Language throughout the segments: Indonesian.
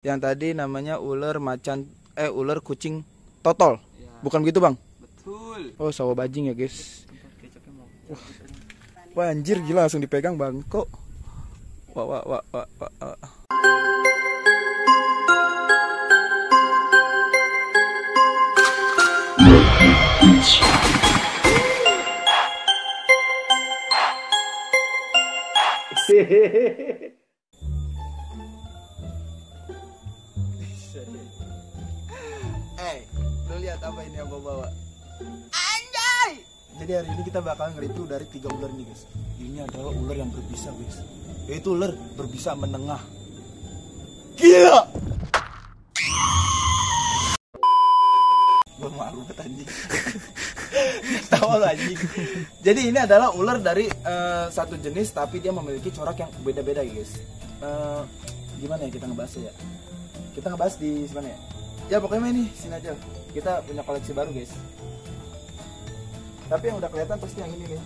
Yang tadi namanya ular macan, ular kucing totol. Ya. Bukan begitu bang? Betul. Oh, sawo bajing ya guys. Wah anjir gila, langsung dipegang bang. Kok? Wah. Lu lihat apa ini yang gua bawa? Anjay! Jadi hari ini kita bakal nge-review dari 3 ular ini guys. Ini adalah ular yang berbisa guys. Yaitu ular berbisa menengah. Gila! Gua malu banget anjing. Tawa lu anjing. Jadi ini adalah ular dari satu jenis tapi dia memiliki corak yang beda-beda guys. Gimana ya kita ngebahasnya ya? Kita ngebahas di mana ya? Ya pokoknya ini sini aja. Kita punya koleksi baru guys. Tapi yang udah kelihatan pasti yang ini nih.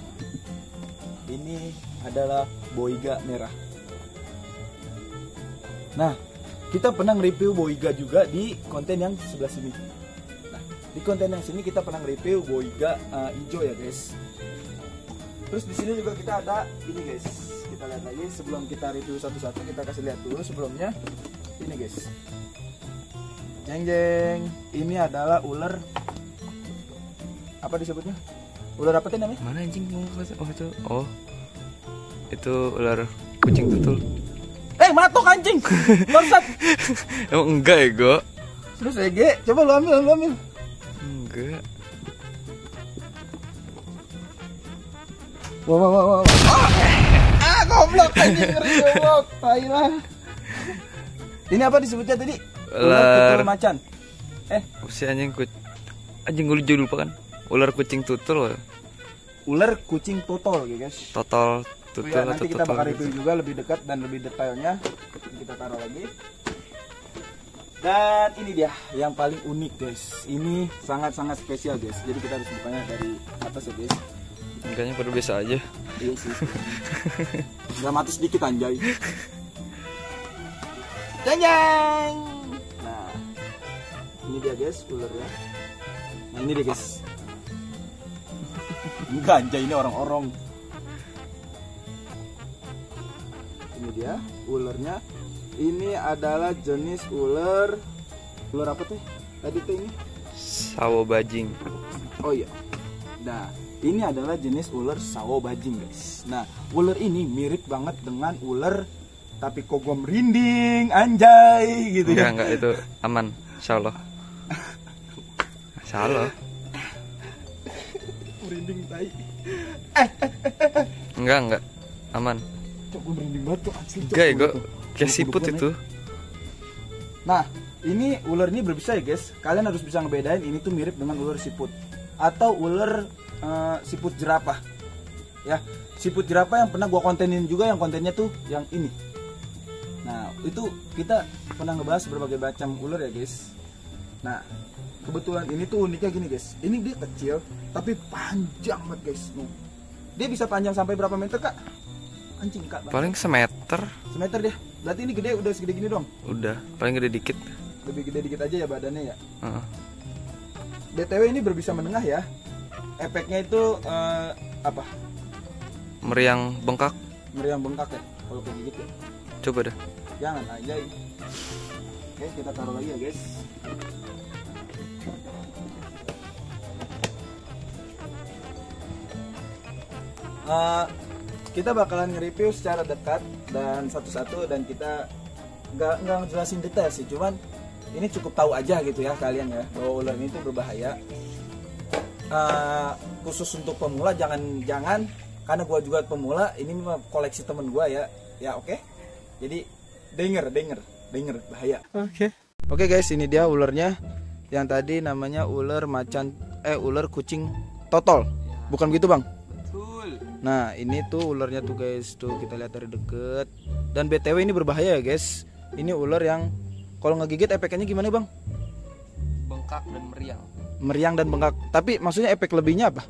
Ini adalah boiga merah. Nah, kita pernah nge-review boiga juga di konten yang sebelah sini. Nah, di konten yang sini kita pernah nge-review boiga hijau ya guys. Terus di sini juga kita ada ini guys. Kita lihat lagi sebelum kita review satu-satu, kita kasih lihat dulu sebelumnya. Ini guys. Jeng, ini adalah ular apa disebutnya? Ular apa tuh namanya? Mana anjing? Oh itu. Oh. Itu ular kucing tutul. Matok anjing. Bangsat. Emang enggak ya, Go? Terus Ege, coba lu ambil. Enggak. Wah. Goblok anjing, ngeri goblok. Tailah. Ini apa disebutnya tadi? Ular macan. Si anjing gue lupa kan. Ular kucing tutul. Ular kucing totol ya guys. Total tutul ya, nanti kita bakal gitu. review juga lebih dekat dan lebih detailnya. Kita taruh lagi. Dan ini dia yang paling unik guys. Ini sangat-sangat spesial guys. Jadi kita harus bukanya dari atas ya guys. Kayaknya pada biasa aja. Iya sih. Dramatis dikit anjay. Jeng. Nah, ini dia guys ularnya. Nah ini dia guys. Enggak anjay, ini orang-orang. Ini dia ularnya. Ini adalah jenis ular apa tuh? Tadi tuh ini sawo bajing. Oh iya. Nah, ini adalah jenis ular sawo bajing guys. Nah, ular ini mirip banget dengan ular tapi kok gue merinding anjay gitu ya. Enggak itu aman insyaallah. Insyaallah. Merinding tai. Enggak aman. Cok gue merinding banget tuh asli. Enggak ya, kayak siput itu. Nah, ini ular ini berbisa ya guys. Kalian harus bisa ngebedain ini tuh mirip dengan ular siput atau ular siput jerapah. Ya, siput jerapah yang pernah gua kontenin juga, yang kontennya tuh yang ini. Nah, itu kita pernah ngebahas berbagai macam ular ya guys. Nah, kebetulan ini tuh uniknya gini guys. Ini dia kecil tapi panjang banget guys. Dia bisa panjang sampai berapa meter kak? Anjing kak. Paling semeter. Semeter deh. Berarti ini gede, udah segede gini dong. Udah, paling gede dikit. Lebih gede dikit aja ya badannya ya. BTW ini berbisa menengah ya. Efeknya itu apa? Meriang bengkak. Meriang bengkak ya. Kalau kayak gitu ya. Coba dah. Jangan aja. Oke, kita taruh lagi ya guys. Kita bakalan nge-review secara dekat dan satu-satu, dan kita nggak ngejelasin detail sih, cuman ini cukup tahu aja gitu ya kalian ya bahwa ular ini tuh berbahaya. Khusus untuk pemula jangan karena gua juga pemula, ini memang koleksi temen gua ya oke. Jadi denger bahaya. Oke guys, ini dia ularnya yang tadi namanya ular macan, ular kucing totol. Bukan begitu bang? Betul. Nah ini tuh ularnya tuh guys, tuh kita lihat dari deket. Dan BTW ini berbahaya ya guys. Ini ular yang kalau ngegigit efeknya gimana bang? Bengkak dan meriang. Meriang dan bengkak. Tapi maksudnya efek lebihnya apa?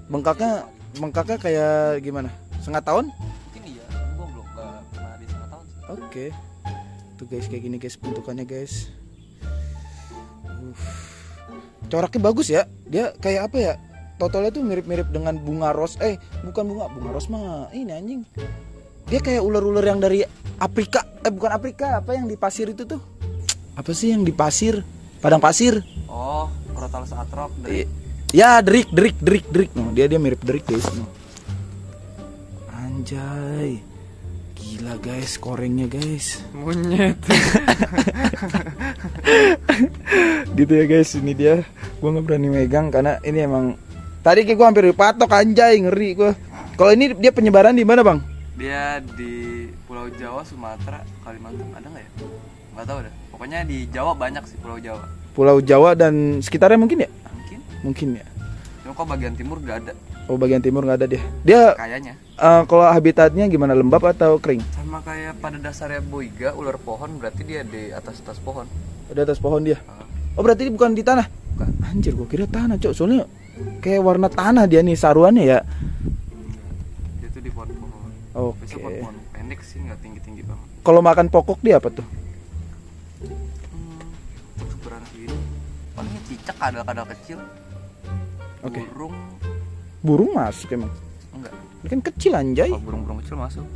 Bengkaknya kayak gimana? Setengah tahun? Mungkin iya, gua belum pernah di setengah tahun sih. Oke. Tuh guys, kayak gini guys bentukannya guys. Coraknya bagus ya. Dia kayak apa ya? Totalnya tuh mirip-mirip dengan bunga ros. Bukan bunga ros mah. Ini anjing. Dia kayak ular-ular yang dari Afrika. Bukan Afrika, apa yang di pasir itu tuh? Apa sih yang di pasir? Padang pasir. Oh, Crotalus atrop. Ya, derik. No, dia mirip derik guys. No. Anjay. Gila guys, korengnya guys. Monyet. Gitu ya guys, ini dia. Gua nggak berani megang karena ini emang tadi kayak gua hampir dipatok, anjay, ngeri gua. Kalau ini dia penyebaran di mana, Bang? Dia di Pulau Jawa, Sumatera, Kalimantan, ada nggak ya? Nggak tahu dah. Pokoknya di Jawa banyak sih Pulau Jawa. Pulau Jawa dan sekitarnya mungkin ya? Mungkin ya. Cuma kok bagian timur nggak ada. Oh, bagian timur nggak ada dia. Dia Kayaknya. Kalau habitatnya gimana, lembab atau kering? Sama kayak pada dasarnya boiga, ular pohon, berarti dia di atas pohon. Di atas pohon dia. Oh, berarti bukan di tanah? Bukan. Anjir, gua kira tanah, Cok. Soalnya kayak warna tanah dia nih saruannya ya. Dia tuh di pohon-pohon. Oke. Biasa pohon pendek sih, nggak tinggi-tinggi banget. Kalau makan pokok dia apa tuh? Untuk beranak gini. Palingnya cicak, kadal-kadal kecil. Oke. Burung masuk emang? enggak. Ini kan kecil anjay. Kalau burung-burung kecil masuk.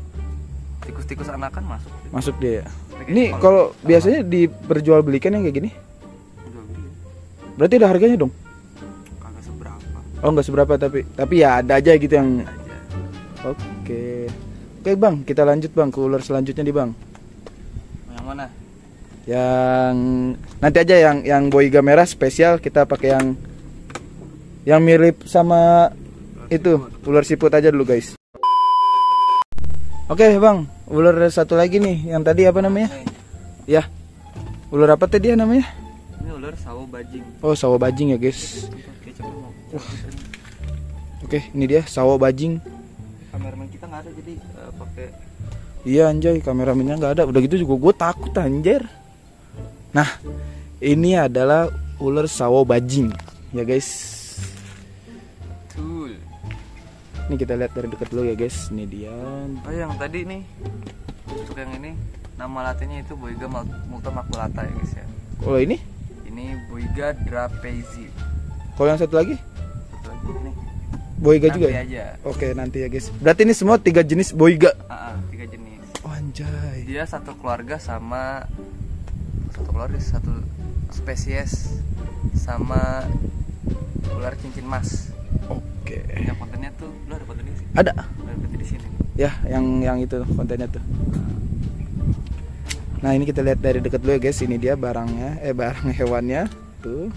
Tikus-tikus anakan masuk. Masuk dia ya. Ini kalau biasanya diperjualbelikan yang kayak gini? Jual beli. Berarti ada harganya dong? Kagak seberapa. Oh, nggak seberapa tapi ya ada aja gitu yang. Aja. Oke. Oke, Bang, kita lanjut Bang ke ular selanjutnya nih, Bang. Yang mana? Yang nanti aja yang boiga merah spesial, kita pakai yang mirip sama itu ular siput aja dulu guys. Oke Bang, ular satu lagi nih, yang tadi apa namanya? Ya, ular apa tadi namanya? Ini ular sawo bajing. Oh, sawo bajing ya guys. Oke, ini dia sawo bajing. Kameramen kita nggak ada, jadi pakai. Iya anjay, kameramennya nggak ada. Udah gitu juga gue takut anjir. Nah, ini adalah ular sawo bajing ya guys. Ini kita lihat dari dekat dulu ya guys. Ini dia. Oh, yang tadi nih. Untuk yang ini nama latinnya itu Boiga multa maculata ya guys ya. Kalau ini? Ini Boiga drapezi. Kalau yang satu lagi? Satu lagi ini. Boiga Nanti juga ya? Aja. Oke, nanti ya guys. Berarti ini semua 3 jenis boiga. 3 jenis. Oh, anjay. Dia satu keluarga sama satu spesies sama ular cincin mas. Oke. Yang kontennya tuh, lu ada kontennya sih? Ada. Berarti di sini. Ya, yang itu kontennya tuh. Nah, ini kita lihat dari dekat dulu ya guys. Ini dia barangnya, barang hewannya tuh.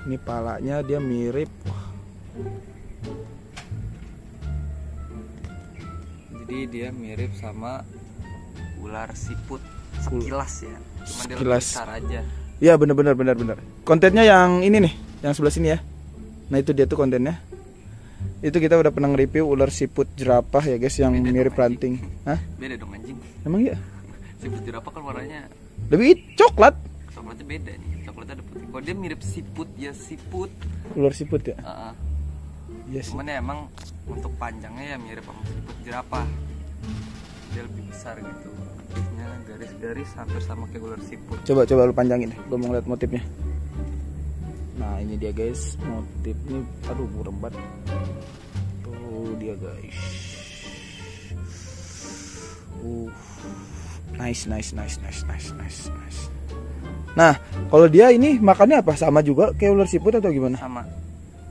Ini palanya dia mirip. Jadi dia mirip sama ular siput sekilas ya. Cuma dia lebih Sekilas. besar aja. Ya, benar. Kontennya yang ini nih, yang sebelah sini ya. Nah, itu dia tuh kontennya. Itu kita udah pernah nge-review ular siput jerapah ya guys, yang Beda mirip dong, ranting. Hah? Beda dong anjing. Emang ya? Siput jerapah kan warnanya Lebih coklat. coklatnya beda nih. Coklatnya ada putih. Kalau dia mirip siput ya siput. Ular siput ya? Iya sih. Cuman ya emang untuk panjangnya ya mirip sama siput jerapah. Dia lebih besar gitu. Motifnya garis-garis hampir sama kayak ular siput. Coba lu panjangin deh. Gue mau ngeliat motifnya. Nah, ini dia guys, motifnya. Aduh, burem banget. Tuh dia guys. Nice. Nah, kalau dia ini makannya apa? Sama juga kayak ular siput atau gimana? Sama.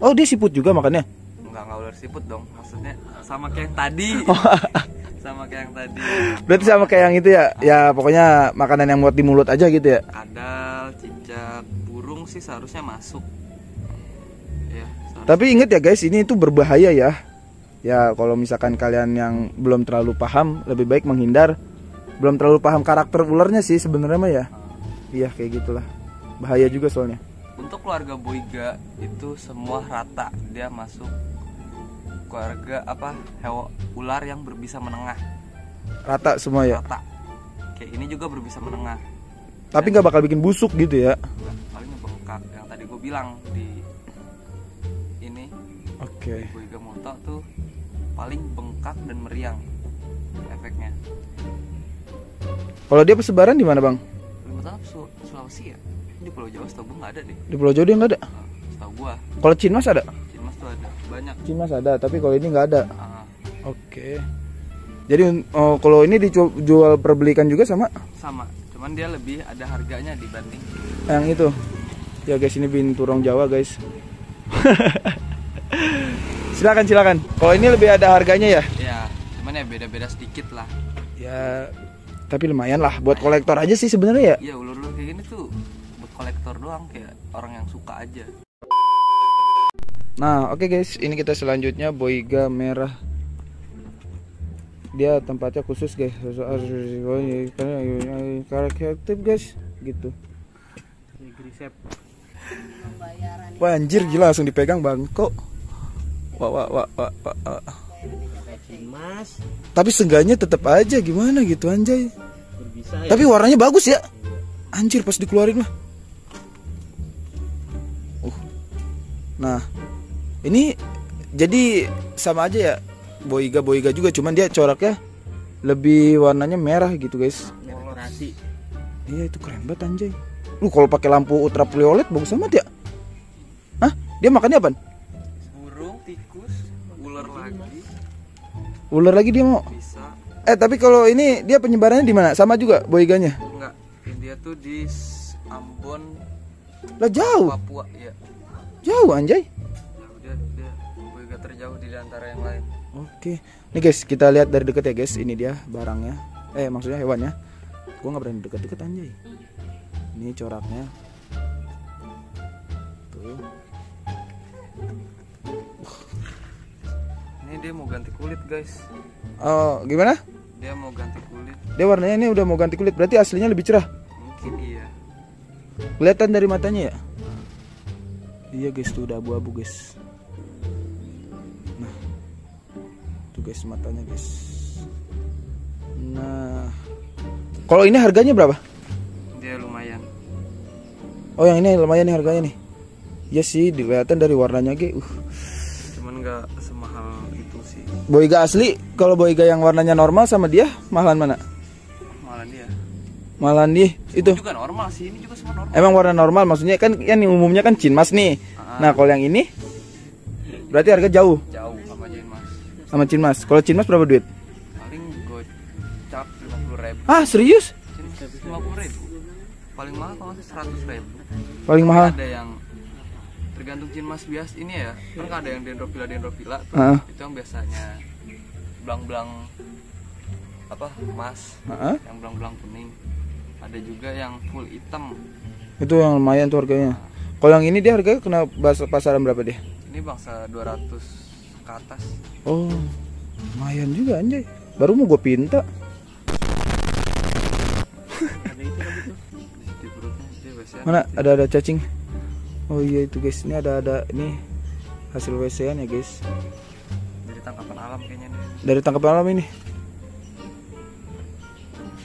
Oh, dia siput juga makannya? Enggak ular siput dong. Maksudnya sama kayak yang tadi. Sama kayak yang tadi. Berarti sama kayak yang itu ya? Ya pokoknya makanan yang buat di mulut aja gitu ya? Kadal, cicak, burung sih seharusnya masuk. Ya, seharusnya. Tapi inget ya guys, ini itu berbahaya ya. Ya kalau misalkan kalian yang belum terlalu paham, lebih baik menghindar. Belum terlalu paham karakter ularnya sih sebenarnya mah ya. Iya kayak gitulah. Bahaya juga soalnya. Untuk keluarga boiga itu semua rata. Dia masuk keluarga ular yang berbisa menengah. Rata semua ya. Rata. Kayak ini juga berbisa menengah. Tapi nggak bakal bikin busuk gitu ya. Paling bengkak yang tadi gue bilang di ini. Oke. Boiga moto tuh paling bengkak dan meriang efeknya. Kalau dia persebaran di mana, Bang? Kalimantan Sulawesi ya? Di Pulau Jawa setahu gue nggak ada deh. Di Pulau Jawa dia nggak ada. Setahu gua. Kalau Cinmas ada? Cinmas tuh ada banyak. Cinmas ada, tapi kalau ini nggak ada. Ah, Oke. Jadi kalau ini dijual perbelikan juga sama sama, cuman dia lebih ada harganya dibanding yang itu. Ya guys, ini binturong Jawa guys. Silakan. Kalau ini lebih ada harganya ya? ya, cuman ya beda-beda sedikit lah. Ya, tapi lumayan lah buat kolektor aja sih sebenarnya ya. Iya, ulur-ulur kayak gini tuh buat kolektor doang, kayak orang yang suka aja. Nah, oke guys, ini kita selanjutnya boiga merah. Dia tempatnya khusus guys, kreatif guys, gitu. Wah anjir gila, langsung dipegang bang kok. Wah. Mas, Tapi seenggaknya tetap aja gimana gitu anjay. berbisa ya. Tapi warnanya bagus ya. Anjir pas dikeluarin mah. Nah, ini jadi sama aja ya. Boiga juga, cuman dia coraknya lebih warnanya merah gitu guys. Dekorasi. Iya itu keren banget anjay. Lu kalau pakai lampu ultraviolet bagus amat ya. Hah? Dia makannya apa? Burung, tikus, ular lagi Ular lagi dia mau. bisa. Tapi kalau ini dia penyebarannya di mana? Sama juga boiganya? Enggak, dia tuh di Ambon, Lah jauh. Papua ya. Jauh anjay. Dia boiga terjauh di antara yang lain. Oke. Nih guys, kita lihat dari deket ya guys. Ini dia barangnya. Maksudnya hewannya. Gua nggak berani deket-deket anjay. Ini coraknya. Tuh. Ini dia mau ganti kulit guys. Oh, gimana? Dia mau ganti kulit. Dia warnanya ini udah mau ganti kulit. Berarti aslinya lebih cerah. Mungkin iya. Kelihatan dari matanya ya? Iya guys, tuh udah abu-abu guys. Nah, tuh guys matanya guys. Nah, kalau ini harganya berapa? Dia lumayan. Oh yang ini lumayan nih harganya nih. Iya sih, kelihatan dari warnanya ge. Cuman nggak semahal itu sih. Boiga asli, kalau boiga yang warnanya normal sama dia mahalan mana? Malah dia. Mahalan dia itu. Juga normal sih, ini juga semua normal. Emang warna normal, maksudnya kan yang umumnya kan Cinmas nih. Nah kalau yang ini berarti harga jauh Jauh sama Cinmas. sama Cinmas. Kalau Cinmas berapa duit? Paling gocap 50.000. Ah serius? Cinmas 50.000. Paling mahal kalau masih 100.000. Paling mahal? Ada yang tergantung Cinmas bias ini ya. Kan ada yang dendropila tuh. Itu yang biasanya belang-belang apa? Emas. Yang belang-belang kuning. Ada juga yang full hitam. Itu yang lumayan tuh harganya. Kalau yang ini dia harganya kena pasaran berapa dia? Ini bangsa 200 ke atas. Oh, lumayan juga anjay. Baru mau gue pinta. Di perutnya dia biasanya. Mana ada cacing? Oh iya itu guys, ini ada ini hasil WC-an ya guys. Dari tangkapan alam kayaknya nih. Dari tangkapan alam ini.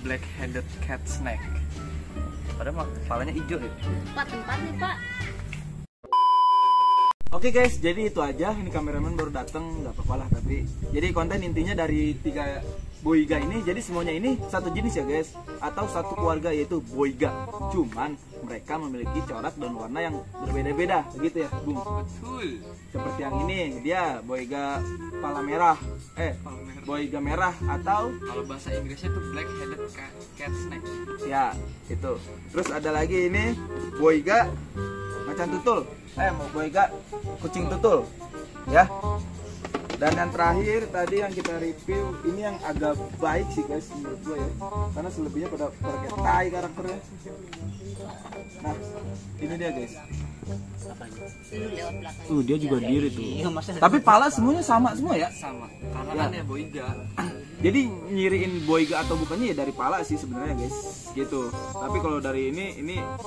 Black-headed cat snake. Padahal kepalanya hijau ya. Tempat nih pak. Oke guys, jadi itu aja. Ini kameramen baru datang, nggak apa-apa lah. Tapi jadi konten intinya dari 3 boiga ini, jadi semuanya ini satu jenis ya guys, atau satu keluarga yaitu boiga. Cuman mereka memiliki corak dan warna yang berbeda-beda, begitu ya, Bung? Betul. Seperti yang ini, dia boiga pala merah, boiga merah atau Kalau bahasa Inggrisnya tuh black-headed cat snake. ya itu. Terus ada lagi ini boiga macan tutul. Mau boiga kucing tutul. Ya. Dan yang terakhir tadi yang kita review ini yang agak baik sih guys menurut gue ya. Karena selebihnya pada kayak tai karakternya. Nah, ini dia guys. Dia juga diri tuh. Tapi pala semuanya sama semua ya. Sama. Karena kan ya boiga. Jadi nyiriin boiga atau bukannya ya dari pala sih sebenarnya guys, gitu. Tapi kalau dari ini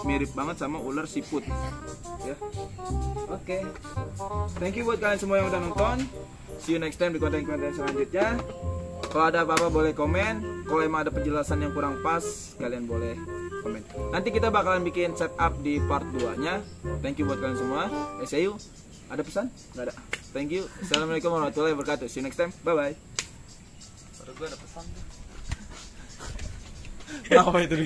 mirip banget sama ular siput, ya. Oke. Thank you buat kalian semua yang udah nonton. See you next time di konten-konten selanjutnya. Kalau ada apa-apa boleh komen. Kalau emang ada penjelasan yang kurang pas, kalian boleh komen. Nanti kita bakalan bikin setup di part 2-nya. Thank you buat kalian semua. See you. Ada pesan? Nggak ada. Thank you. Assalamualaikum warahmatullahi wabarakatuh. See you next time. Bye bye. Baru gue ada pesan. Apa itu